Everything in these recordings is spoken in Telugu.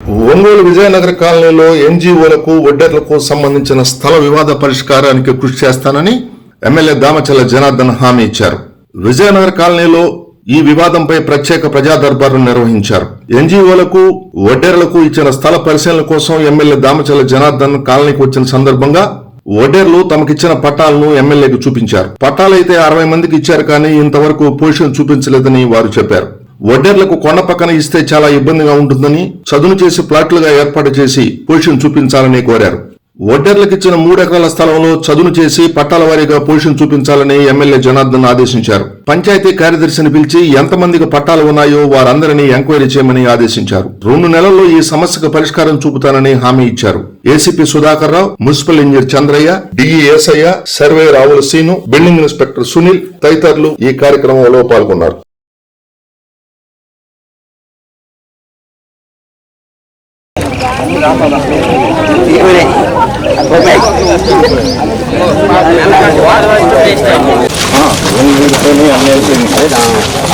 ఒంగోలు విజయనగర కాలనీలో ఎన్జీఓలకు ఒడ్డర్లకు సంబంధించిన స్థల వివాద పరిష్కారానికి కృషి చేస్తానని ఎమ్మెల్యే దామచల్ల జనార్దన్ హామీ ఇచ్చారు. విజయనగర కాలనీలో ఈ వివాదంపై ప్రత్యేక ప్రజా దర్బారు నిర్వహించారు. ఎన్జీఓలకు ఒడ్డర్లకు ఇచ్చిన స్థల పరిశీలన కోసం ఎమ్మెల్యే దామచల్ల జనార్దన్ కాలనీకి వచ్చిన సందర్భంగా ఒడ్డర్లు తమకిచ్చిన పట్టాలను ఎమ్మెల్యేకి చూపించారు. పట్టాలైతే 60 మందికి ఇచ్చారు, కానీ ఇంతవరకు పొజిషన్ చూపించలేదని వారు చెప్పారు. ఒడ్డర్లకు కొండ పక్కన ఇస్తే చాలా ఇబ్బందిగా ఉంటుందని చదును చేసి ప్లాట్లుగా ఏర్పాటు చేసి పొజిషన్ చూపించాలని కోరారు. ఒడ్డర్లకు ఇచ్చిన 3 ఎకరాల స్థలంలో చదును చేసి పట్టాల వారీగా పొజిషన్ చూపించాలని ఎమ్మెల్యే జనార్దన్ ఆదేశించారు. పంచాయతీ కార్యదర్శిని పిలిచి ఎంతమందికి పట్టాలు ఉన్నాయో వారందరినీ ఎంక్వైరీ చేయమని ఆదేశించారు. 2 నెలల్లో ఈ సమస్యకు పరిష్కారం చూపుతానని హామీ ఇచ్చారు. ACP Sudhakar Rao, municipal engineer Chandraiah, DE Yesaiah, survey Ravula Seenu, building inspector Sunil తదితరులు ఈ కార్యక్రమంలో పాల్గొన్నారు.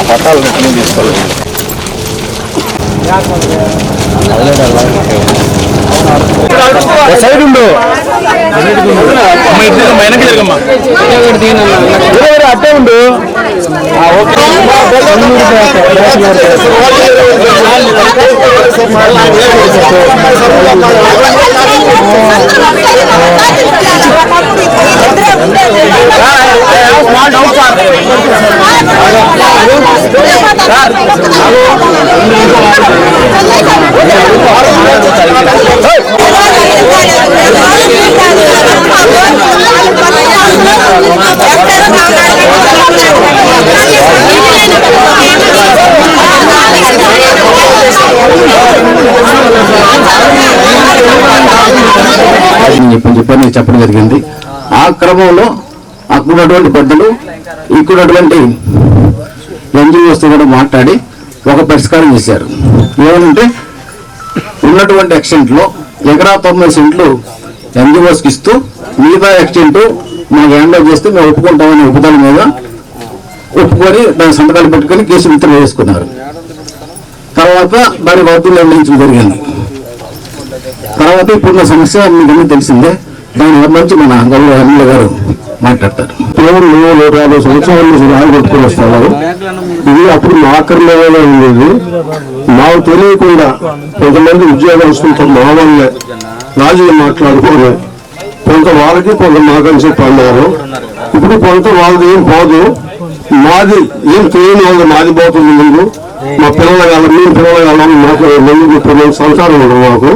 పట్టాలు తీసుకోవాలి. సైడ్ ఉండు మైనకి జరగమ్మా, అట్టే ఉండు. చెప్పని చెప్పడం జరిగింది. ఆ క్రమంలో అక్కడున్నటువంటి పెద్దలు ఇక్కడున్నటువంటి ఎన్జిఓస్ కూడా మాట్లాడి ఒక పరిష్కారం చేశారు. ఏమంటే ఉన్నటువంటి ఎక్స్టెంట్ లో ఎకరా 90 సెంట్లు ఎన్జిఓస్కి ఇస్తూ మిగతా ఎక్స్టెంట్ మాకు హ్యాండ్ ఓవర్ చేస్తే మేము ఒప్పుకుంటామని ఒప్పుదల మీద ఒప్పుకొని దాని సంతకాలు పెట్టుకొని కేసు విత్డ్రా చేసుకున్నారు. తర్వాత దాని వర్తులు నిర్ణయించడం జరిగింది. తర్వాత ఇప్పుడున్న సమస్య మీకు తెలిసిందే. దాని గురించి మన గౌరవ ఎమ్మెల్యే గారు మాట్లాడతారు. 150 సంవత్సరాల నుంచి రాయి కొట్టుకుని వస్తున్నారు. ఇది అప్పుడు మా ఆక్రమణలో ఉండేది. మాకు తెలియకుండా కొంతమంది ఉద్యోగస్తులతో మా వాళ్ళే రాజీలు మాట్లాడుకోరు. కొంత వాళ్ళకి కొంత మాకని చెప్పి అన్నారు. ఇప్పుడు కొంత వాళ్ళది ఏం పోదు, మాది ఏం తెలియని వాళ్ళు మాది పోతుంది. ముందు మా పిల్లల కాలం, మేము పిల్లల కాలం, మాకు 2 సంవత్సరాలు ఉండదు.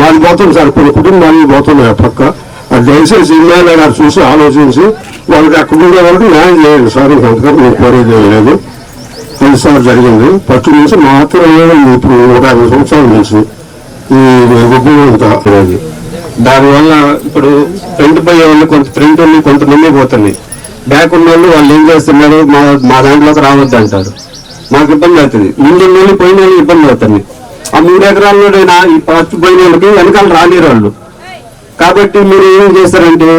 మాది పోతుంది సార్, కొన్ని కుటుంబాలు పోతున్నాయి పక్క. అది దయచేసి ఎమ్మెల్యే గారు చూసి ఆలోచించి వాళ్ళకి అక్కడ ఉండే వాళ్ళకి న్యాయం చేయండి సార్. ఇంకంతకన్నా మీకు కోరేది లేదు. 2 సార్లు జరిగింది. ఫస్ట్ నుంచి మాత్రమే ఇప్పుడు 150 సంవత్సరాల నుంచి ఈ అంతా. దానివల్ల ఇప్పుడు ఫ్రంట్ పోయే వాళ్ళు కొంత ఫ్రంట్ వాళ్ళు కొంతమంది పోతున్నాయి. బ్యాక్ ఉన్న వాళ్ళు ఏం చేస్తున్నారు, మా దాంట్లోకి రావద్దు అంటారు. మాకు ఇబ్బంది అవుతుంది. ముందు నుండి పోయిన వాళ్ళు ఇబ్బంది అవుతుంది. ఆ 3 ఎకరాల్లోనైనా ఈ ఫస్ట్ పోయిన వాళ్ళకి వెనకాల రాలేరు వాళ్ళు. కాబట్టి మీరు ఏం చేస్తారంటే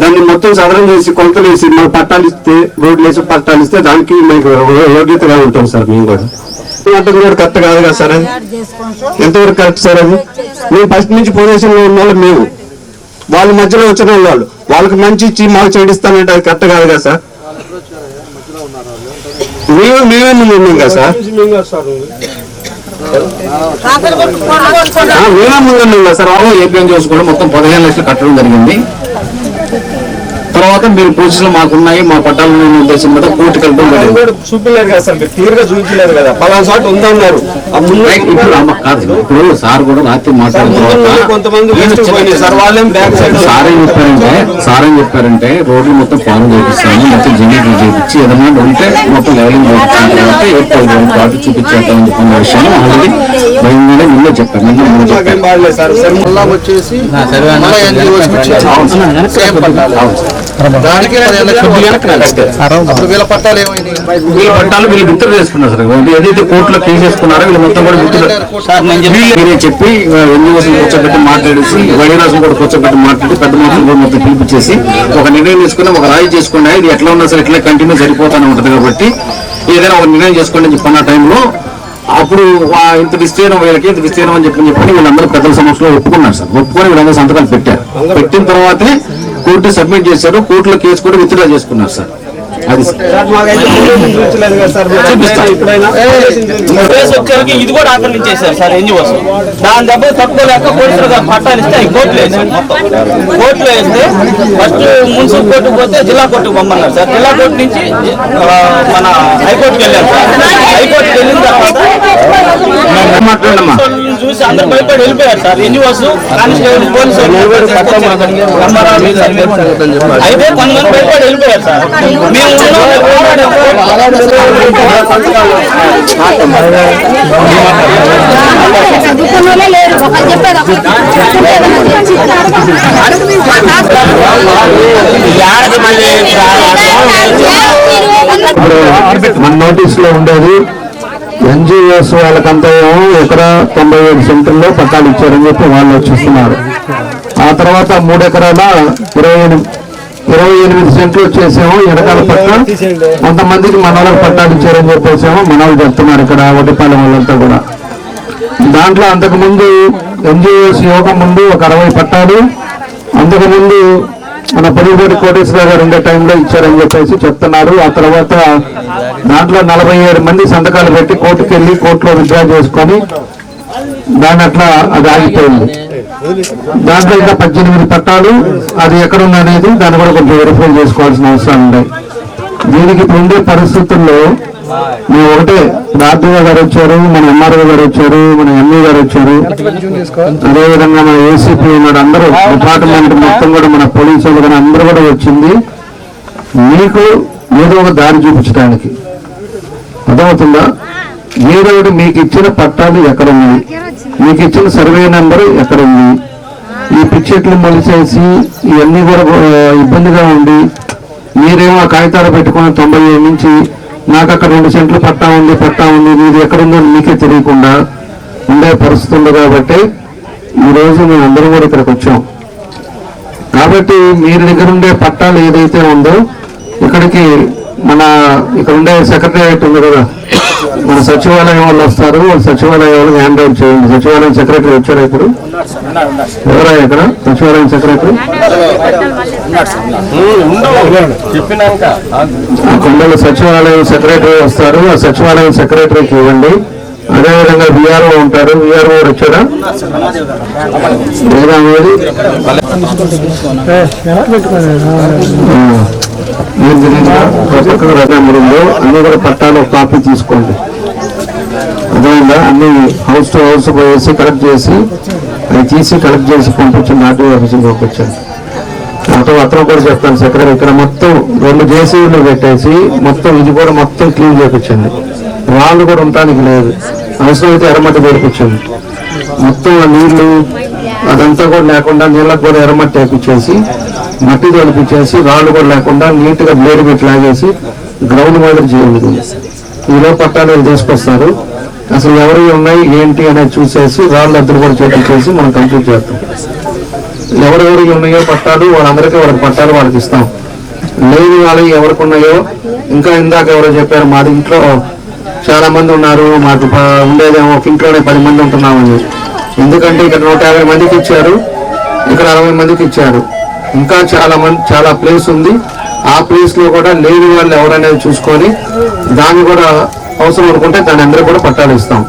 దాన్ని మొత్తం సదరం చేసి కొలతలు వేసి మాకు పట్టాలు ఇస్తే, రోడ్లు వేసి పట్టాలు ఇస్తే దానికి మీకు యోగ్యతగా ఉంటాం సార్. మేము కూడా కూడా కరెక్ట్ కాదు కదా సార్. అది ఎంతవరకు కరెక్ట్ సార్? అది మేము ఫస్ట్ నుంచి పొజిషన్లో ఉన్న వాళ్ళు, మేము వాళ్ళ మధ్యలో వచ్చిన వాళ్ళు, వాళ్ళకి మంచి ఇచ్చి మాకు చెడిస్తానంటే అది కరెక్ట్ కాదు కదా సార్. మేమే ముందు ఉన్నాం కదా సార్. మేమే ముందు ఉన్నాం కదా సార్. ఏపీఎం చేసుకోవడం మొత్తం 15 లక్షలు కట్టడం జరిగింది. తర్వాత మీరు పోలీసులు మాకున్నాయి, మా పట్టాలు ఉద్దేశం మీద కోర్టుకు వెళ్తాం. చూపించలేదు కదా సార్, మీరు క్లియర్ గా చూపించలేదు కదా. పలానా చోట ఉందన్నారు. ఇప్పుడు సార్ కూడా రాత్రి మాట్లాడుతున్నారు. కొంతమంది సార్ వాళ్ళేం బ్యాక్ సైడ్ సార్ ఏం చెప్పారంటే రోడ్లు మొత్తం ఫాలో చేపిస్తాను, మొత్తం జనరేటర్ చేయించి ఏదైనా ఉంటే మొత్తం లెవెలింగ్ చేయించిన తర్వాత ఏర్పడి పాటు చూపించేద్దామని చెప్పిన విషయం ఆల్రెడీ భయం మీద ముందే చెప్పారు. వీళ్ళ పట్టాలు వీళ్ళు గుర్తు చేసుకున్నారు సార్. ఏదైతే కోర్టులో కేసు చేసుకున్నారో వీళ్ళు మొత్తం కూడా గుర్తు చెప్పి ఎన్నికోసం కూర్చోబెట్టి మాట్లాడేసి వైరాసం కూడా కూర్చోబెట్టి మాట్లాడి పెద్ద మనుషులు కూడా మొత్తం పిలిపించేసి ఒక నిర్ణయం తీసుకుని ఒక రాయి చేసుకున్నా ఇది ఎట్లా ఉన్నా సరే ఇట్లా కంటిన్యూ సరిపోతానే ఉంటుంది. కాబట్టి ఏదైనా ఒక నిర్ణయం చేసుకోండి అని చెప్పిన టైంలో అప్పుడు ఇంత విస్తీర్ణం వీళ్ళకి ఇంత విస్తీర్ణం అని చెప్పి వీళ్ళందరూ పెద్దల సమక్షంలో ఒప్పుకున్నారు సార్. ఒప్పుకొని వీళ్ళందరూ సంతకాలు పెట్టారు. పెట్టిన తర్వాతే కోర్టు సబ్మిట్ చేశారు. కోర్టులో కేసు కూడా విత్డ్రా చేసుకున్నారు సార్. అది ఇది కూడా ఆక్రమించేశారు సార్ ఎన్జిఓస్. దాని దెబ్బ తట్టుకోలేక పోలీసులు పట్టాలు ఇస్తే అవి కోర్టులో వేసారు. మొత్తం కోర్టులో వేస్తే ఫస్ట్ మున్సిపల్ కోర్టుకు పోతే జిల్లా కోర్టుకు పంపన్నారు సార్. జిల్లా కోర్టు నుంచి మన హైకోర్టుకి వెళ్ళారు సార్. హైకోర్టుకి వెళ్ళిన తర్వాత చూసి అందరు భయపడి వెళ్ళిపోయారు సార్. ఎన్జిఓస్ కానిస్టేబుల్ పోలీసులు అయితే కొంతమంది భయపడి వెళ్ళిపోయారు సార్. మేము మన నోటీస్ లో ఉండేది ఎన్జిఓస్ వాళ్ళకంతా ఏమో ఎకరా 97 సెంటర్లో పట్టాలు ఇచ్చారని చెప్పి వాళ్ళు చూస్తున్నారు. ఆ తర్వాత 3 ఎకరాల 28 సెంట్లు వచ్చేసేమో ఎడకాల పట్ట కొంతమందికి మనవాళ్ళకి పట్టాలు ఇచ్చారని చెప్పేసేమో మనవాళ్ళు చెప్తున్నారు ఇక్కడ వడ్డిపాలెం వాళ్ళంతా కూడా. దాంట్లో అంతకుముందు ఎన్జిఓస్ యోగం ముందు ఒక 60 పట్టాలు, అంతకుముందు మన పొడిపూడి కోటేశ్వర గారు ఉండే టైంలో ఇచ్చారని చెప్పేసి చెప్తున్నారు. ఆ తర్వాత దాంట్లో 47 మంది సంతకాలు పెట్టి కోర్టుకు వెళ్ళి కోర్టులో విత్డ్రా చేసుకొని దాని అట్లా అది ఆగిపోయింది. దాంట్లో ఇంకా 18 పట్టాలు అది ఎక్కడ ఉందనేది దాన్ని కూడా కొంచెం వెరిఫై చేసుకోవాల్సిన అవసరం ఉంది. దీనికి ఇప్పుడు ఉండే పరిస్థితుల్లో మేము ఒకటే ఆర్డీఓ గారు వచ్చారు, మన ఎంఆర్ఓ గారు వచ్చారు, మన ఎంఈ గారు వచ్చారు, అదేవిధంగా మన ఏసీపీ ఉన్నాడు, అందరూ డిపార్ట్మెంట్ మొత్తం కూడా మన పోలీసులు కానీ అందరూ కూడా వచ్చింది మీకు ఏదో ఒక దారి చూపించడానికి. అర్థమవుతుందా? ఏదో ఒకటి మీకు ఇచ్చిన పట్టాలు ఎక్కడ ఉంది, మీకు ఇచ్చిన సర్వే నెంబర్ ఎక్కడ ఉంది, ఈ పిచ్చెట్లు మొలిసేసి ఇవన్నీ కూడా ఇబ్బందిగా ఉండి మీరేమో ఆ కాగితాలు పెట్టుకుని 97 నుంచి నాకు అక్కడ 2 సెంట్లు పట్టా ఉంది ఇది ఎక్కడుందో మీకే తెలియకుండా ఉండే పరిస్థితి ఉంది. కాబట్టి ఈరోజు మేము అందరం కూడా ఇక్కడికి వచ్చాం. కాబట్టి మీరు దగ్గర ఉండే పట్టాలు ఏదైతే ఉందో ఇక్కడికి ఇక్కడ ఉండే సెక్రటేరియట్ ఉంది కదా, మన సచివాలయం వాళ్ళు వస్తారు, సచివాలయం వాళ్ళు హ్యాండ్ అవుట్ చేయండి. సచివాలయం సెక్రటరీ వచ్చారా ఇప్పుడు? ఎవరా ఇక్కడ సచివాలయం సెక్రటరీ? కొండల సచివాలయం సెక్రటరీ వస్తారు, ఆ సచివాలయం సెక్రటరీకి ఇవ్వండి. అదేవిధంగా విఆర్ఓ ఉంటారు, విఆర్ఓ వచ్చారా లేదా అనేది అన్ని కూడా పట్టాలు కాపీ తీసుకోండి. అదేవిధంగా అన్ని హౌస్ టు హౌస్ పోయేసి కలెక్ట్ చేసి అవి తీసి కలెక్ట్ చేసి పంపించండి. ఆర్టీఓ ఆఫీసుకి పంపించండి. అతను కూడా చెప్తాను సెక్రటరీ ఇక్కడ మొత్తం 2 జేసీబీలు పెట్టేసి మొత్తం ఇది కూడా మొత్తం క్లీన్ చేయించండి. వాళ్ళు కూడా ఉండటానికి లేదు, అవసరమైతే ఎర్రమట్టి చేయించండి. మొత్తం నీళ్లు అదంతా కూడా లేకుండా నీళ్ళకు కూడా ఎర్రమట్టి వేపించేసి మట్టి తొలిపించేసి రాళ్ళు కూడా లేకుండా నీట్ గా బ్లేడ్ పెట్టి లాగేసి గ్రౌండ్ మాదిరి చేయండి. ఈలో పట్టాలు తీసుకొస్తారు, అసలు ఎవరు ఉన్నాయి ఏంటి అనేది చూసేసి రాళ్ళు అద్దరు కూడా చేపించేసి మనం కంప్లీట్ చేస్తాం. ఎవరెవరికి ఉన్నాయో పట్టాలు వాళ్ళందరికీ వాళ్ళకి పట్టాలు వాళ్ళకి ఇస్తాం. లేని వాళ్ళకి ఎవరికి ఉన్నాయో ఇంకా ఇందాక ఎవరో చెప్పారు మాది ఇంట్లో చాలా మంది ఉన్నారు, మాకు ఉండేదేమో ఒక ఇంట్లోనే 10 మంది ఉంటున్నామని. ఎందుకంటే ఇక్కడ 150 మందికి ఇచ్చారు, ఇక్కడ 60 మందికి ఇచ్చారు. ఇంకా చాలా ప్లేస్ ఉంది. ఆ ప్లేస్ లో కూడా లేని వాళ్ళు ఎవరనేది చూసుకొని దాన్ని కూడా అవసరం అనుకుంటే దాని అందరూ కూడా పట్టాలు ఇస్తాం.